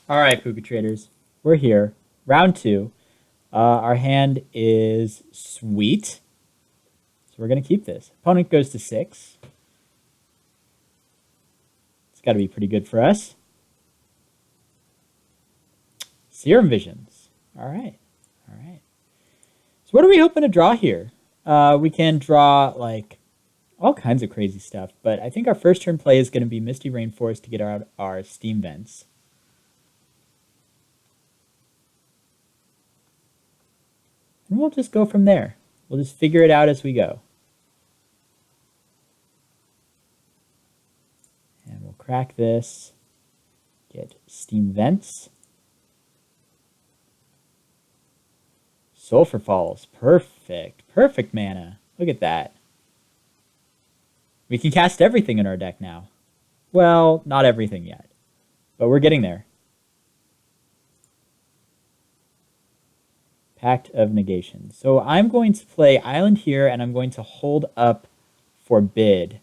All right, Puka traders, we're here. Round two. Our hand is sweet, so we're gonna keep this. Opponent goes to 6. It's got to be pretty good for us. Serum Visions. All right, all right. So what are we hoping to draw here? We can draw like all kinds of crazy stuff, but I think our first turn play is going to be Misty Rainforest to get out our Steam Vents. And we'll just go from there. We'll just figure it out as we go. And we'll crack this. Get Steam Vents. Sulfur Falls. Perfect. Perfect mana. Look at that. We can cast everything in our deck now. Well, not everything yet. But we're getting there. Pact of Negation. So I'm going to play Island here, and I'm going to hold up Forbid.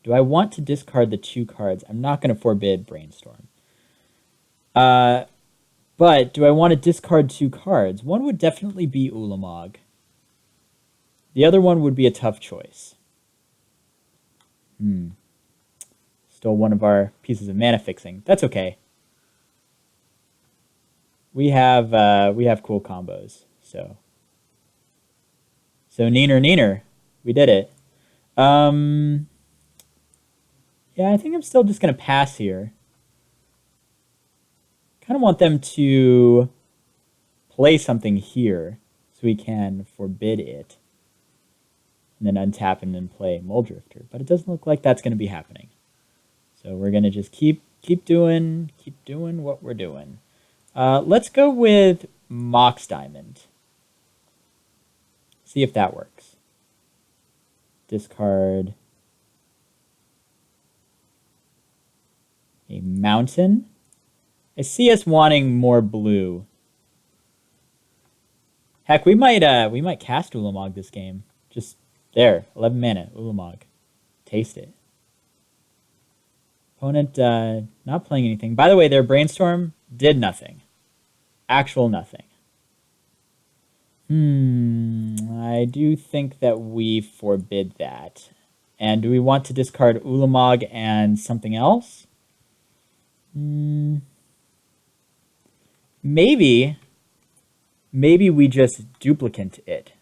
Do I want to discard the 2 cards? I'm not going to Forbid Brainstorm. But do I want to discard 2 cards? One would definitely be Ulamog. The other one would be a tough choice. Stole one of our pieces of mana fixing. That's okay. We have cool combos. So neener. We did it. Yeah, I think I'm still just gonna pass here. Kind of want them to play something here so we can forbid it. And then untap and then play Muldrifter. But it doesn't look like that's gonna be happening. So we're gonna just keep doing what we're doing. Let's go with Mox Diamond. See if that works. Discard a mountain. I see us wanting more blue. Heck, we might cast Ulamog this game. Just there, 11 mana, Ulamog. Taste it. Opponent not playing anything. By the way, their Brainstorm did nothing. Actual nothing. I do think that we forbid that. And do we want to discard Ulamog and something else? Maybe we just duplicate it.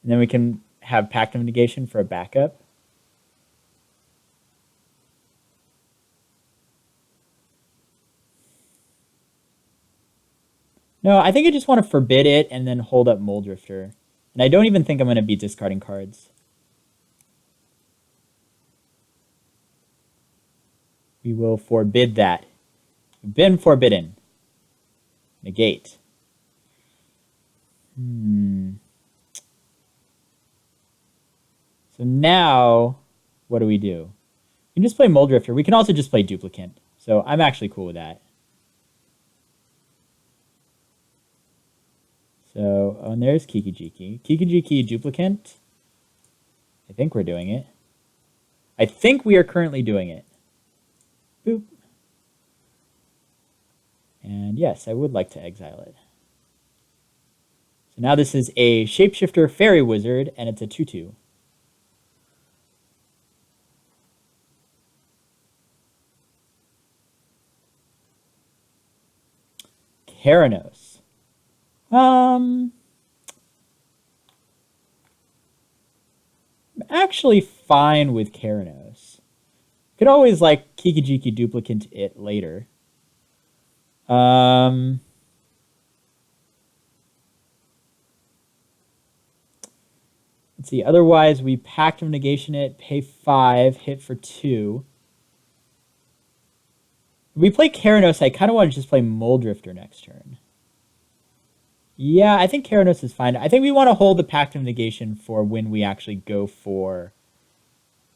And then we can have Pact of Negation for a backup. No, I think I just want to forbid it and then hold up Muldrifter. And I don't even think I'm going to be discarding cards. We will forbid that. We've been forbidden. Negate. So now, what do? We can just play Muldrifter. We can also just play Duplicant. So I'm actually cool with that. So, oh, and there's Kiki-Jiki. Kiki-Jiki Duplicant. I think we're doing it. I think we are currently doing it. Boop. And yes, I would like to exile it. So now this is a Shapeshifter Fairy Wizard, and it's a 2/2. Keranos. I'm actually fine with Keranos. Could always like Kiki-Jiki Duplicant it later. Let's see. Otherwise, we Pact of Negation it, pay 5, hit for 2. If we play Keranos, I kind of want to just play Muldrifter next turn. Yeah, I think Keranos is fine. I think we want to hold the Pact of Negation for when we actually go for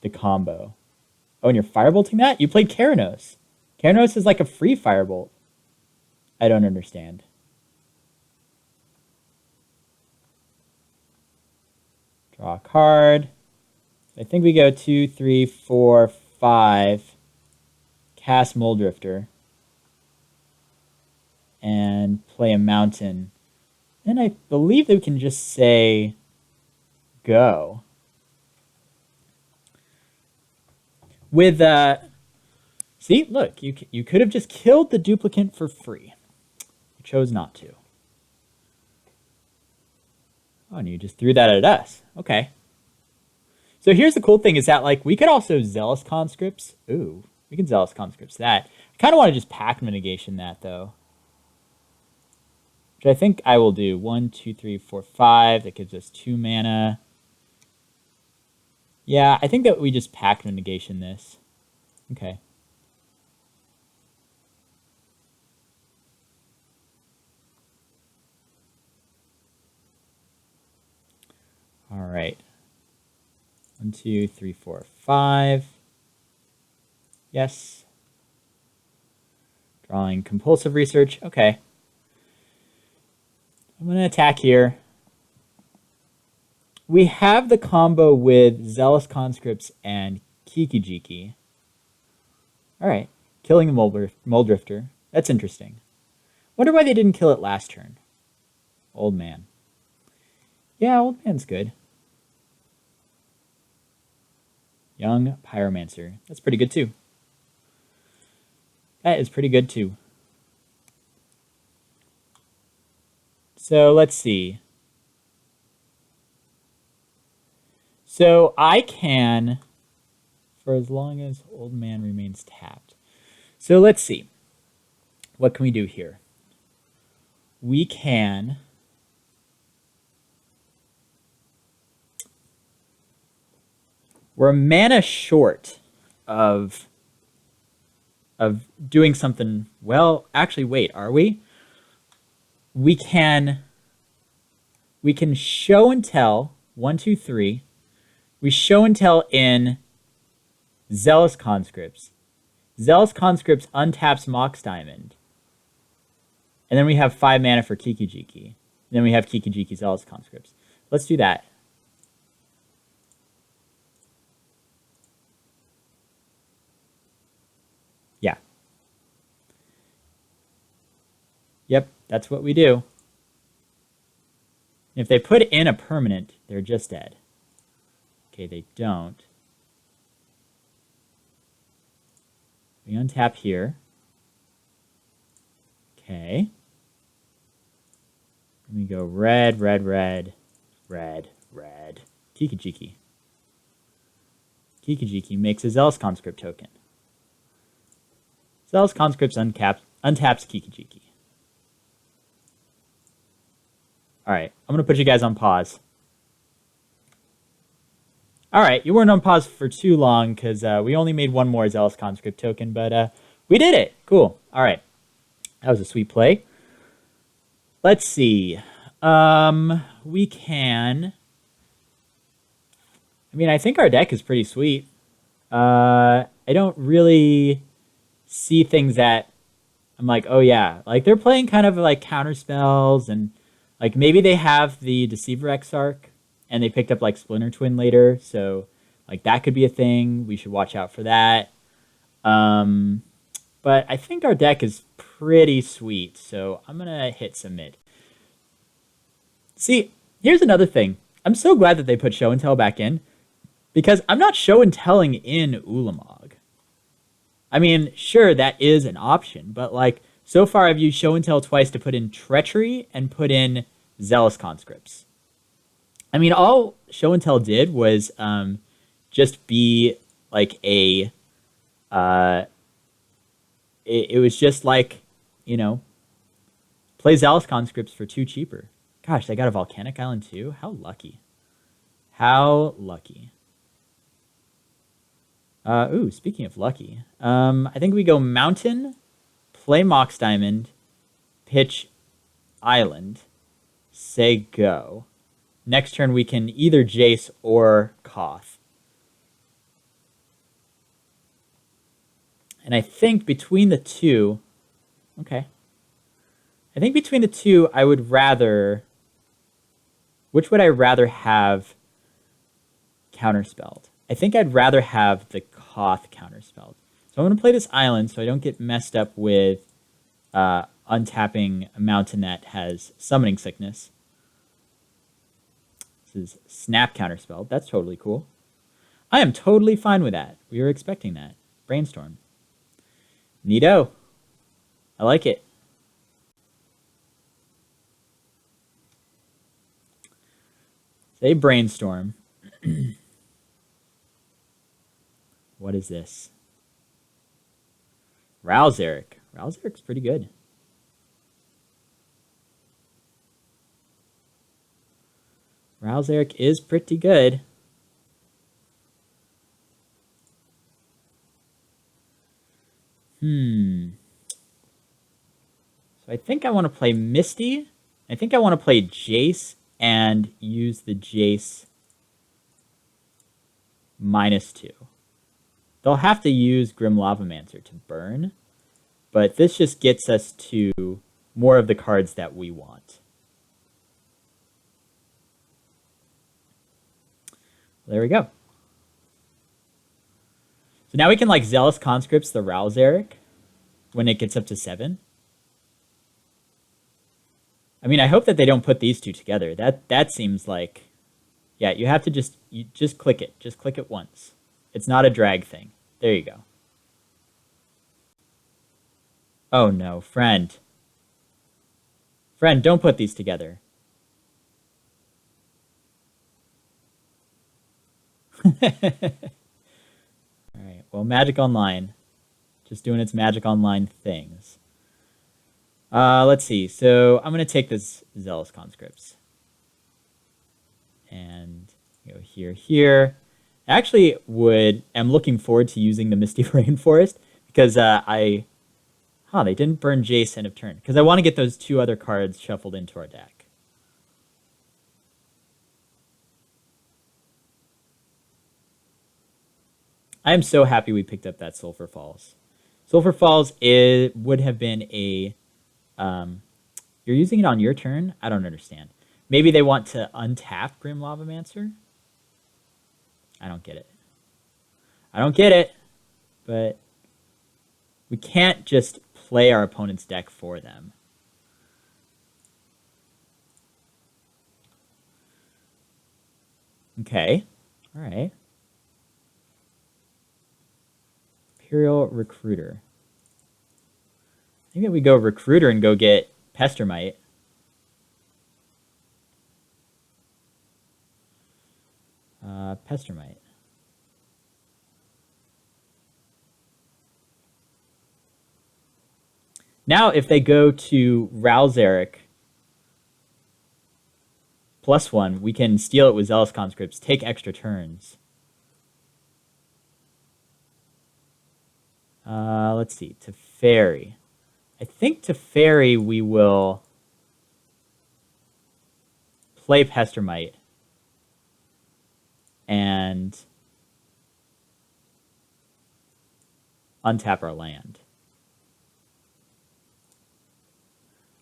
the combo. Oh, and you're firebolting that? You played Keranos. Keranos is like a free firebolt. I don't understand. Draw a card. I think we go 2, 3, 4, 5, cast Moldrifter, and play a mountain. And I believe that we can just say go. With, see, look, you could have just killed the duplicate for free. You chose not to. Oh, and you just threw that at us. Okay. So here's the cool thing is that, like, we could also Zealous Conscripts. Ooh, we can Zealous Conscripts that. I kind of want to just pack mitigation that, though. Which I think I will do. 1, 2, 3, 4, 5. That gives us 2 mana. Yeah, I think that we just pack mitigation this. Okay. All right. 1, 2, 3, 4, 5. Yes. Drawing compulsive research. Okay. I'm going to attack here. We have the combo with Zealous Conscripts and Kiki-Jiki. All right. Killing the Moldrifter. That's interesting. Wonder why they didn't kill it last turn. Old man. Yeah, old man's good. Young Pyromancer. That's pretty good, too. That is pretty good, too. So, let's see. So, I can, for as long as old man remains tapped. So, let's see. What can we do here? We can... We're mana short of doing something. Well, actually, wait, are we? We can show and tell 1, 2, 3. We show and tell in Zealous Conscripts. Zealous Conscripts untaps Mox Diamond. And then we have 5 mana for Kiki-Jiki. Then we have Kiki-Jiki Zealous Conscripts. Let's do that. Yeah. Yep, that's what we do. If they put in a permanent, they're just dead. Okay, they don't. We untap here. Okay. And we go red, red, red, red, red. Kiki-Jiki. Kiki-Jiki makes a Zealous Conscript token. Zealous Conscripts untaps Kiki-Jiki. Alright, I'm going to put you guys on pause. Alright, you weren't on pause for too long because we only made one more Zealous Conscript token, but we did it. Cool. Alright. That was a sweet play. Let's see. We can... I mean, I think our deck is pretty sweet. I don't really see things that I'm like, oh yeah. Like, they're playing kind of like counter spells, and like maybe they have the Deceiver Exarch, and they picked up like Splinter Twin later, so like that could be a thing. We should watch out for that. But I think our deck is pretty sweet, so I'm gonna hit submit. See, here's another thing. I'm so glad that they put Show and Tell back in, because I'm not Show and Telling in Ulamog. I mean, sure, that is an option, but like, so far I've used Show and Tell twice to put in Treachery and put in Zealous Conscripts. I mean, all Show and Tell did was just be like a... It was just like, you know, play Zealous Conscripts for 2 cheaper. Gosh, they got a Volcanic Island too? How lucky. How lucky. Ooh, speaking of lucky, I think we go Mountain, play Mox Diamond, pitch Island, say go. Next turn we can either Jace or Koth. And I think between the two... Okay. I think between the two, I would rather... Which would I rather have counterspelled? I think I'd rather have the Koth counterspelled. So I'm going to play this island so I don't get messed up with untapping a mountain that has summoning sickness. This is Snap counterspelled. That's totally cool. I am totally fine with that. We were expecting that. Brainstorm. Neato. I like it. Say brainstorm. What is this? Rouse Eric. Rouse Eric's pretty good. Rouse Eric is pretty good. So I think I want to play Misty. I think I want to play Jace and use the Jace -2. They'll have to use Grim Lavamancer to burn, but this just gets us to more of the cards that we want. There we go. So now we can like Zealous Conscripts the Rouse Eric when it gets up to 7. I mean, I hope that they don't put these two together. That seems like, yeah, you have to just click it. Just click it once. It's not a drag thing. There you go. Oh no, friend. Friend, don't put these together. Alright, well, Magic Online. Just doing its Magic Online things. Let's see. So I'm going to take this Zealous Conscripts. And go here. Actually, am looking forward to using the Misty Rainforest because they didn't burn Jace end of turn because I want to get those 2 other cards shuffled into our deck. I am so happy we picked up that Sulphur Falls. Sulphur Falls would have been a you're using it on your turn? I don't understand. Maybe they want to untap Grim Lavamancer? I don't get it. I don't get it, but we can't just play our opponent's deck for them. Okay. All right. Imperial Recruiter. I think that we go Recruiter and go get Pestermite. Pestermite. Now, if they go to Rouse Eric +1, we can steal it with Zealous Conscripts, take extra turns. Let's see, Teferi. I think Teferi we will play Pestermite and untap our land.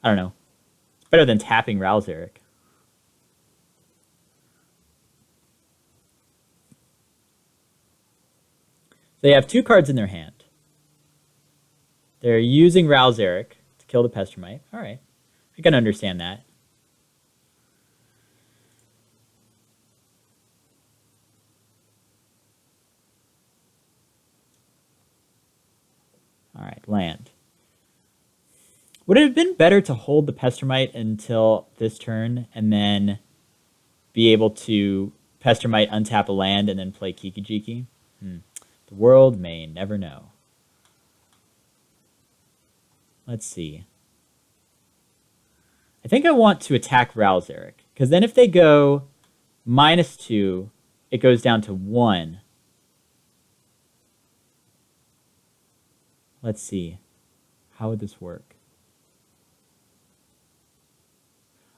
I don't know. It's better than tapping Rouse Eric. They have 2 cards in their hand. They're using Rouse Eric to kill the Pestermite. All right. I can understand that. All right, land. Would it have been better to hold the Pestermite until this turn and then be able to Pestermite untap a land and then play Kiki-Jiki? The world may never know. Let's see. I think I want to attack Rouse Eric, because then if they go -2, it goes down to 1. Let's see. How would this work?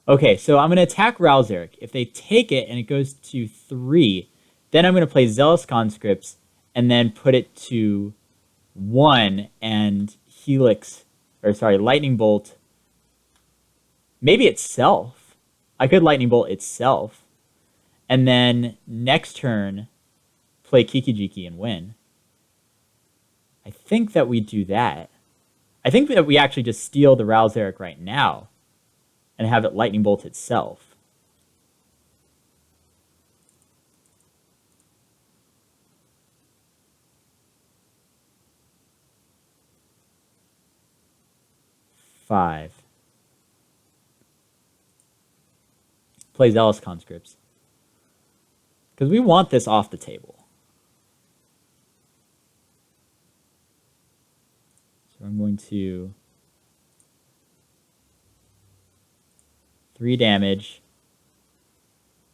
Okay, so I'm going to attack Rouse Eric. If they take it and it goes to 3, then I'm going to play Zealous Conscripts and then put it to 1 and Lightning Bolt. Maybe itself. I could Lightning Bolt itself. And then next turn, play Kiki-Jiki and win. I think that we do that. I think that we actually just steal the Ralzeric right now and have it Lightning Bolt itself. Five. Play Zealous Conscripts. Because we want this off the table. So I'm going to 3 damage.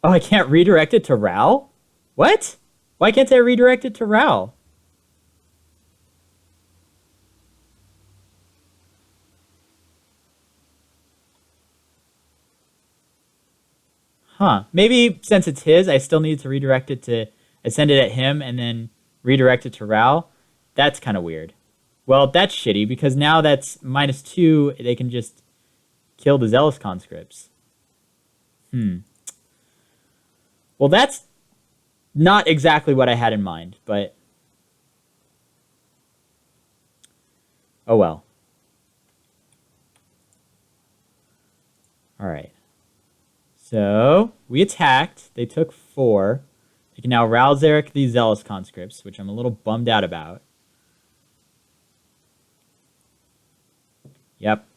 Oh, I can't redirect it to Ral? What? Why can't I redirect it to Ral? Huh. Maybe since it's his, I still need to redirect it to... I send it at him and then redirect it to Ral. That's kind of weird. Well, that's shitty because now that's -2. They can just kill the Zealous Conscripts. Well, that's not exactly what I had in mind, but... oh well. Alright. So, we attacked. They took 4. They can now Ralzeric these Zealous Conscripts, which I'm a little bummed out about. Yep.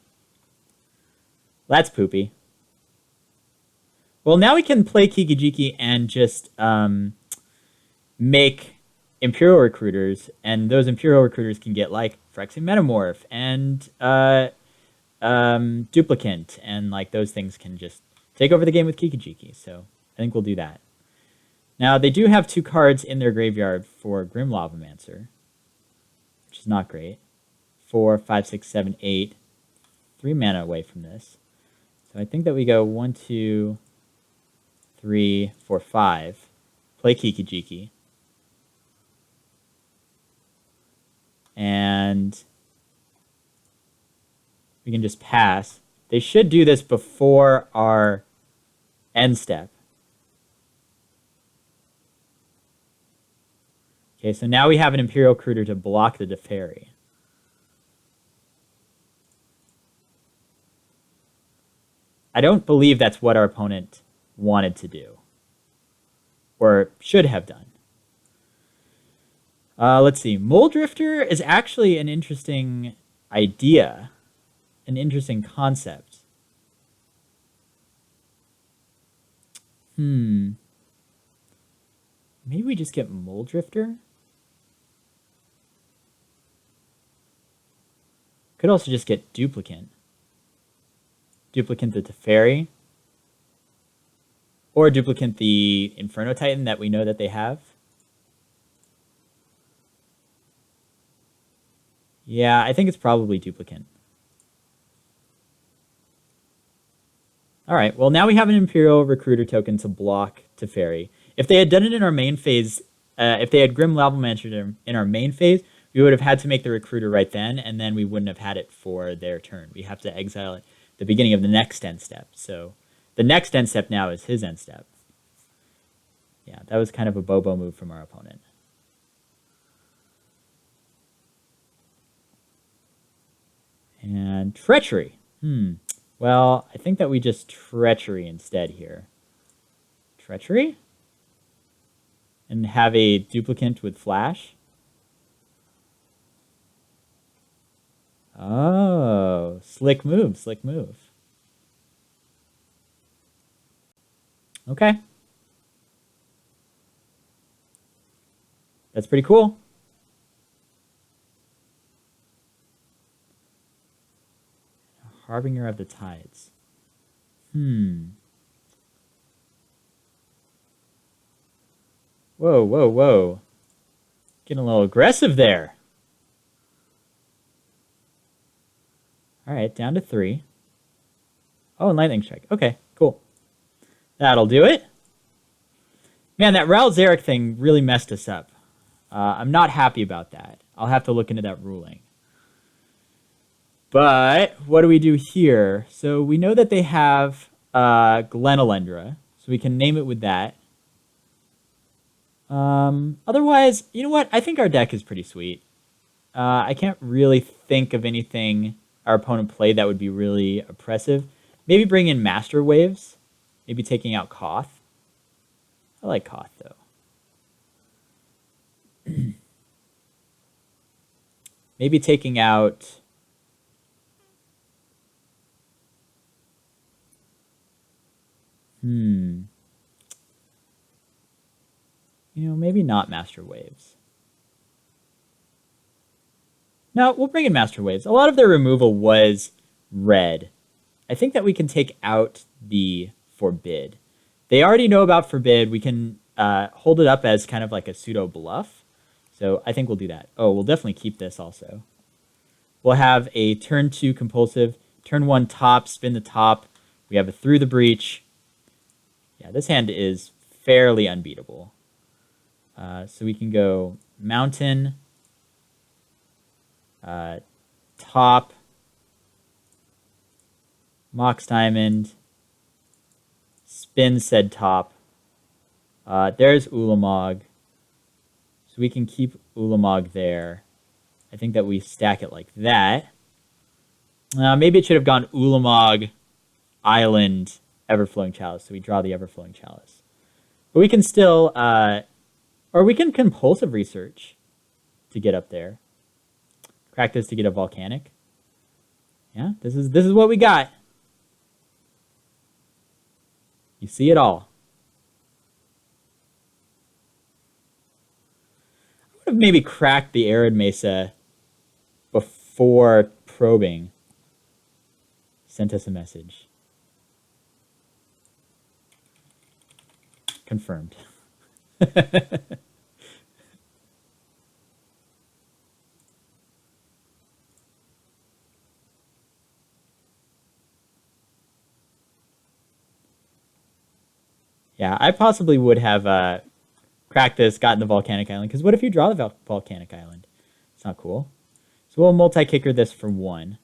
That's poopy. Well, now we can play Kiki-Jiki and just make Imperial Recruiters, and those Imperial Recruiters can get, like, Phyrexian Metamorph and Duplicant, and, like, those things can just take over the game with Kiki-Jiki, so I think we'll do that. Now, they do have 2 cards in their graveyard for Grim Lavamancer, which is not great. 4, 5, 6, 7, 8. 3 mana away from this. So I think that we go 1, 2, 3, 4, 5. Play Kiki-Jiki. And we can just pass. They should do this before our end step. Okay, so now we have an Imperial Recruiter to block the Teferi. I don't believe that's what our opponent wanted to do. Or should have done. Let's see. Mole Drifter is actually an interesting idea. An interesting concept. Maybe we just get Mole Drifter? Could also just get Duplicant. Duplicant the Teferi. Or Duplicant the Inferno Titan that we know that they have. Yeah, I think it's probably Duplicant. Alright, well now we have an Imperial Recruiter token to block Teferi. If they had done it in our main phase, if they had Grim Lavamancer in our main phase, we would have had to make the Recruiter right then, and then we wouldn't have had it for their turn. We have to exile it at the beginning of the next end step. So the next end step now is his end step. Yeah, that was kind of a Bobo move from our opponent. And Treachery. Well, I think that we just Treachery instead here. Treachery? And have a Duplicant with Flash? Oh, slick move, slick move. Okay. That's pretty cool. Harbinger of the Tides. Whoa, whoa, whoa. Getting a little aggressive there. Alright, down to 3. Oh, and Lightning Strike. Okay, cool. That'll do it. Man, that Ralzeric thing really messed us up. I'm not happy about that. I'll have to look into that ruling. But what do we do here? So we know that they have Glenelendra, so we can name it with that. Otherwise, you know what? I think our deck is pretty sweet. I can't really think of anything our opponent played that would be really oppressive. Maybe bring in Master Waves. Maybe taking out Koth. I like Koth, though. Maybe taking out... maybe not Master Waves. No, we'll bring in Master Waves. A lot of their removal was red. I think that we can take out the Forbid. They already know about Forbid. We can hold it up as kind of like a pseudo bluff. So I think we'll do that. Oh, we'll definitely keep this also. We'll have a turn 2 compulsive, turn 1 top, spin the top. We have a Through the Breach. Yeah, this hand is fairly unbeatable. So we can go Mountain, top, Mox Diamond, spin said top. There's Ulamog. So we can keep Ulamog there. I think that we stack it like that. Maybe it should have gone Ulamog, Island, Everflowing Chalice. So we draw the Everflowing Chalice. But we can still, or we can Compulsive Research to get up there. Crack this to get a Volcanic. Yeah, this is what we got. You see it all. I would have maybe cracked the Arid Mesa before probing. Sent us a message. Confirmed. Yeah, I possibly would have cracked this, gotten the Volcanic Island, because what if you draw the Volcanic Island? It's not cool. So we'll multi-kicker this for 1.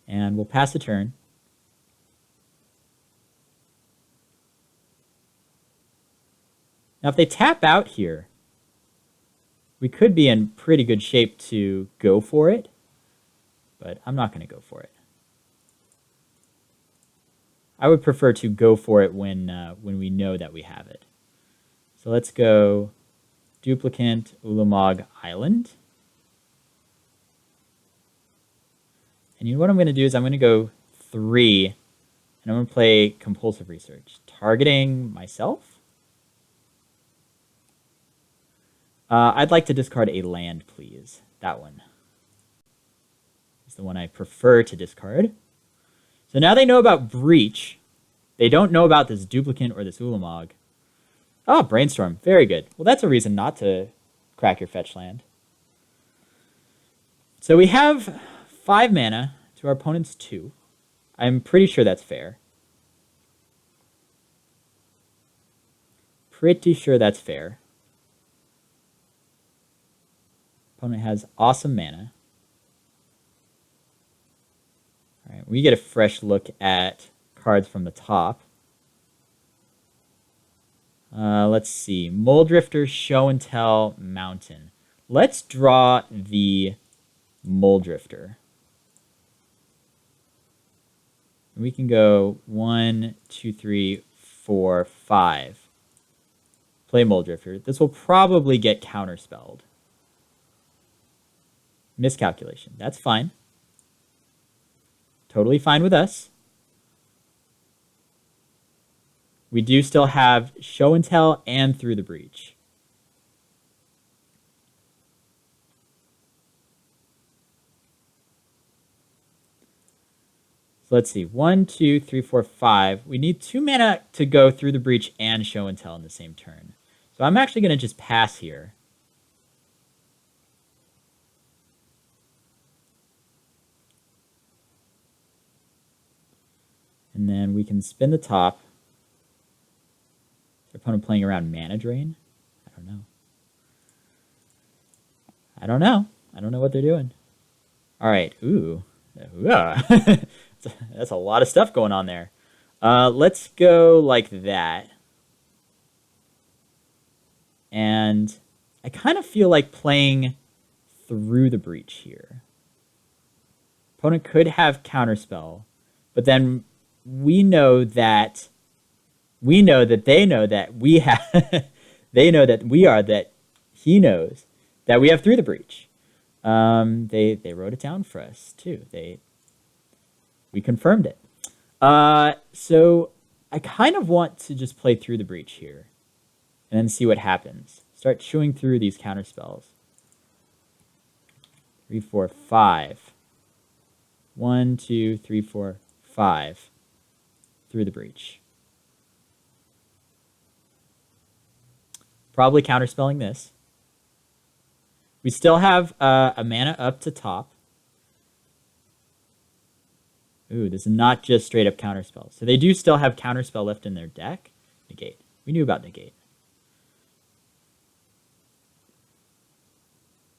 And we'll pass the turn. Now, if they tap out here, we could be in pretty good shape to go for it, but I'm not going to go for it. I would prefer to go for it when we know that we have it. So let's go Duplicant, Ulamog, Island. And you know what I'm going to do is I'm going to go 3, and I'm going to play Compulsive Research, targeting myself. I'd like to discard a land, please. That one is the one I prefer to discard. So now they know about Breach. They don't know about this Duplicant or this Ulamog. Oh, Brainstorm. Very good. Well, that's a reason not to crack your fetch land. So we have 5 mana to our opponent's 2. I'm pretty sure that's fair. Pretty sure that's fair. Opponent has awesome mana. All right, we get a fresh look at cards from the top. Let's see. Muldrifter, Show and Tell, Mountain. Let's draw the Muldrifter. We can go 1, 2, 3, 4, 5. Play Muldrifter. This will probably get counterspelled. Miscalculation. That's fine. Totally fine with us. We do still have Show and Tell and Through the Breach. So let's see. 1, 2, 3, 4, 5. We need 2 mana to go Through the Breach and Show and Tell in the same turn. So I'm actually going to just pass here. And then we can spin the top. Is their opponent playing around Mana Drain? I don't know. I don't know. I don't know what they're doing. All right. Ooh. That's a lot of stuff going on there. Let's go like that. And I kind of feel like playing through the breach here. Opponent could have counterspell, but then we know that they know that we have they know that we are that he knows that we have through the breach. They wrote it down for us too. We confirmed it. So I kind of want to just play through the breach here and then see what happens. Start chewing through these counterspells. 3, 4, 5. 1, 2, 3, 4, 5 through the breach. Probably counterspelling this. We still have a mana up to top. Ooh, this is not just straight up counterspell. So they do still have counterspell left in their deck. Negate. We knew about negate.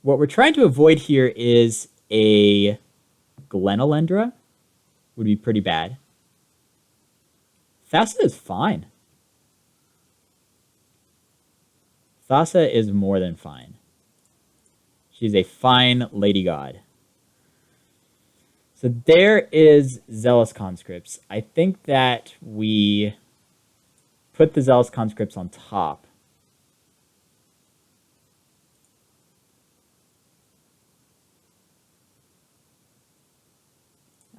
What we're trying to avoid here is a Glenalendra. Would be pretty bad. Thassa is fine. Thassa is more than fine. She's a fine lady god. So there is Zealous Conscripts. I think that we put the Zealous Conscripts on top.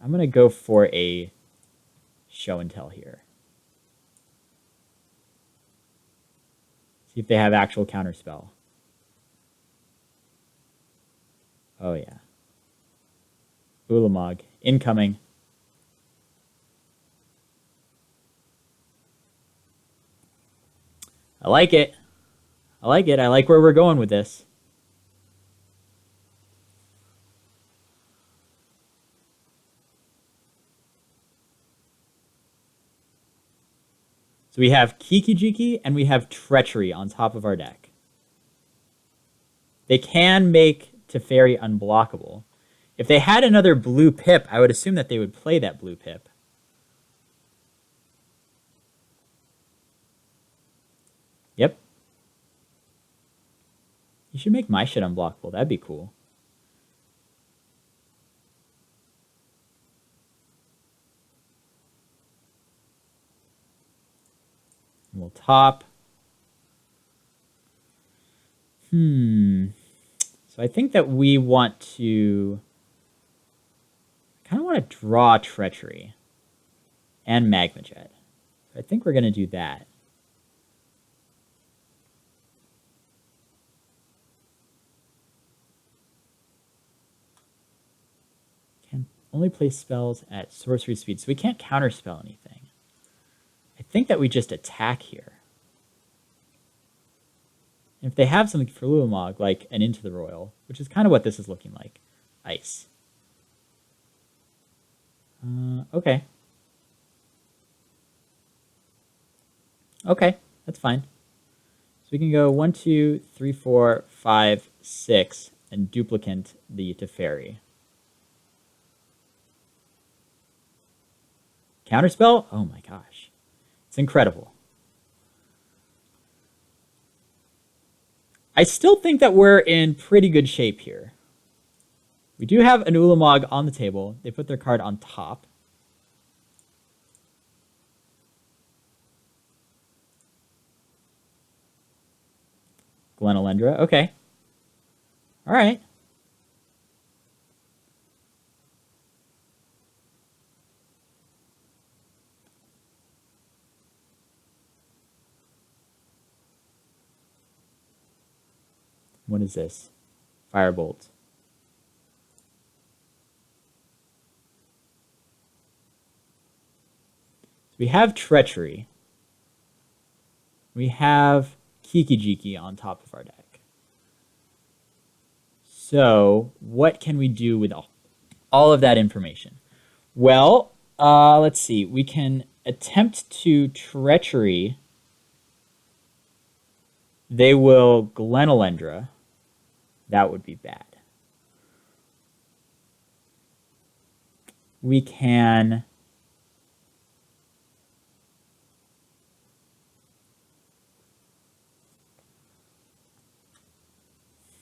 I'm going to go for a show and tell here. See if they have actual counterspell. Oh, yeah. Ulamog. Incoming. I like it. I like it. I like where we're going with this. So we have Kiki-Jiki and we have Treachery on top of our deck. They can make Teferi unblockable. If they had another blue pip, I would assume that they would play that blue pip. Yep. You should make my shit unblockable. That'd be cool. We'll top. So I think that we want to... I kind of want to draw Treachery and Magma Jet. I think we're going to do that. Can only play spells at sorcery speed, so we can't counterspell anything. I think that we just attack here. And if they have something for Luamog, like an Into the Royal, which is kind of what this is looking like, ice. Okay. Okay, that's fine. So we can go 1, 2, 3, 4, 5, 6, and duplicate the Teferi. Counterspell? Oh my gosh. It's incredible. I still think that we're in pretty good shape here. We do have an Ulamog on the table. They put their card on top. Glenalendra. Okay. All right. What is this? Firebolt. So we have Treachery. We have Kiki-Jiki on top of our deck. So what can we do with all of that information? Well, let's see. We can attempt to Treachery. They will Glenalendra. That would be bad. We can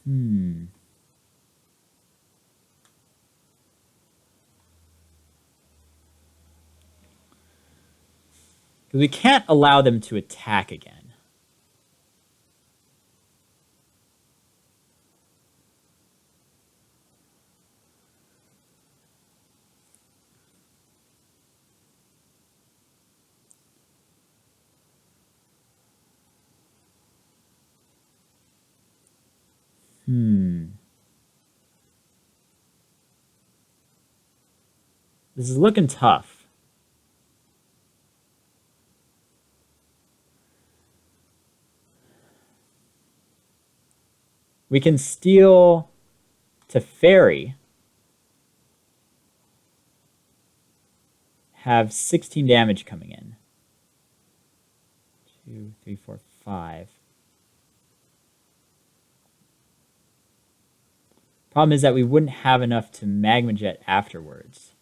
Because we can't allow them to attack again. This is looking tough. We can steal to Fairy. Have 16 damage coming in. 2, 3, 4, 5. Problem is that we wouldn't have enough to Magma Jet afterwards.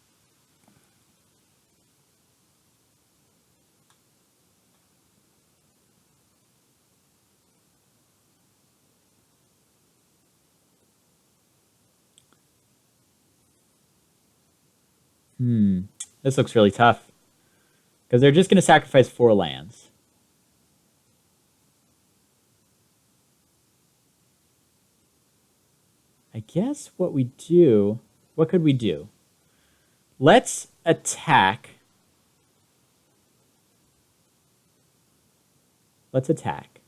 This looks really tough. Because they're just going to sacrifice 4 lands. I guess what we do... What could we do? Let's attack. Let's attack.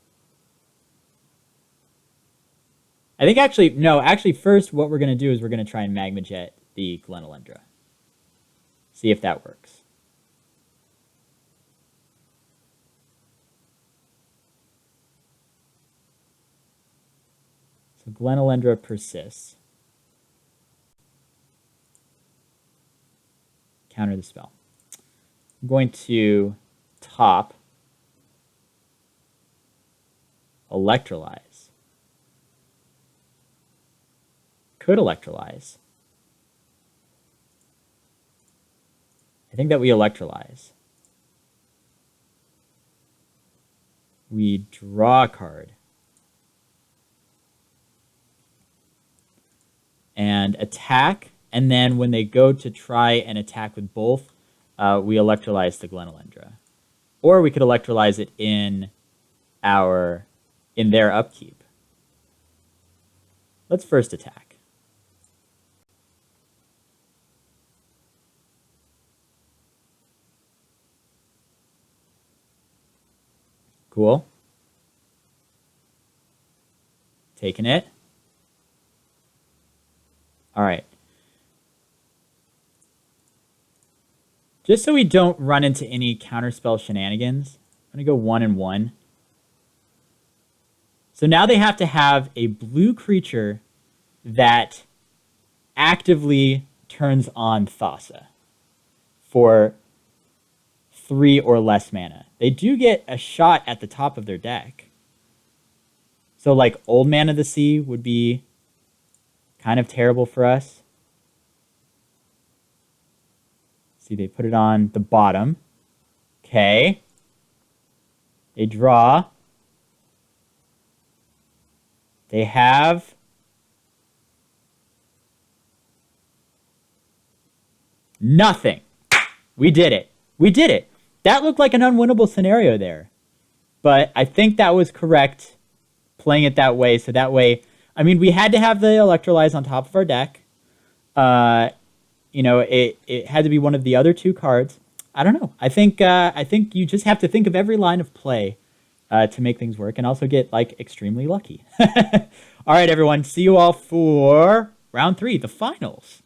I think actually... No, actually first what we're going to do is we're going to try and Magma Jet the Glenelendra. See if that works. So Glenelendra persists. Counter the spell. I'm going to top Electrolyze. Could Electrolyze. I think that we Electrolyze. We draw a card. And attack, and then when they go to try and attack with both, we Electrolyze the Glenelendra. Or we could Electrolyze it in their upkeep. Let's first attack. Cool. Taking it. All right. Just so we don't run into any counterspell shenanigans, I'm going to go 1 and 1. So now they have to have a blue creature that actively turns on Thassa for 3 or less mana. They do get a shot at the top of their deck. So like Old Man of the Sea would be kind of terrible for us. See, they put it on the bottom. Okay. They draw. They have nothing. We did it. We did it. That looked like an unwinnable scenario there. But I think that was correct, playing it that way. So that way, I mean, we had to have the Electrolyze on top of our deck. You know, it had to be one of the other 2 cards. I don't know. I think you just have to think of every line of play to make things work and also get, like, extremely lucky. All right, everyone. See you all for round 3, the finals.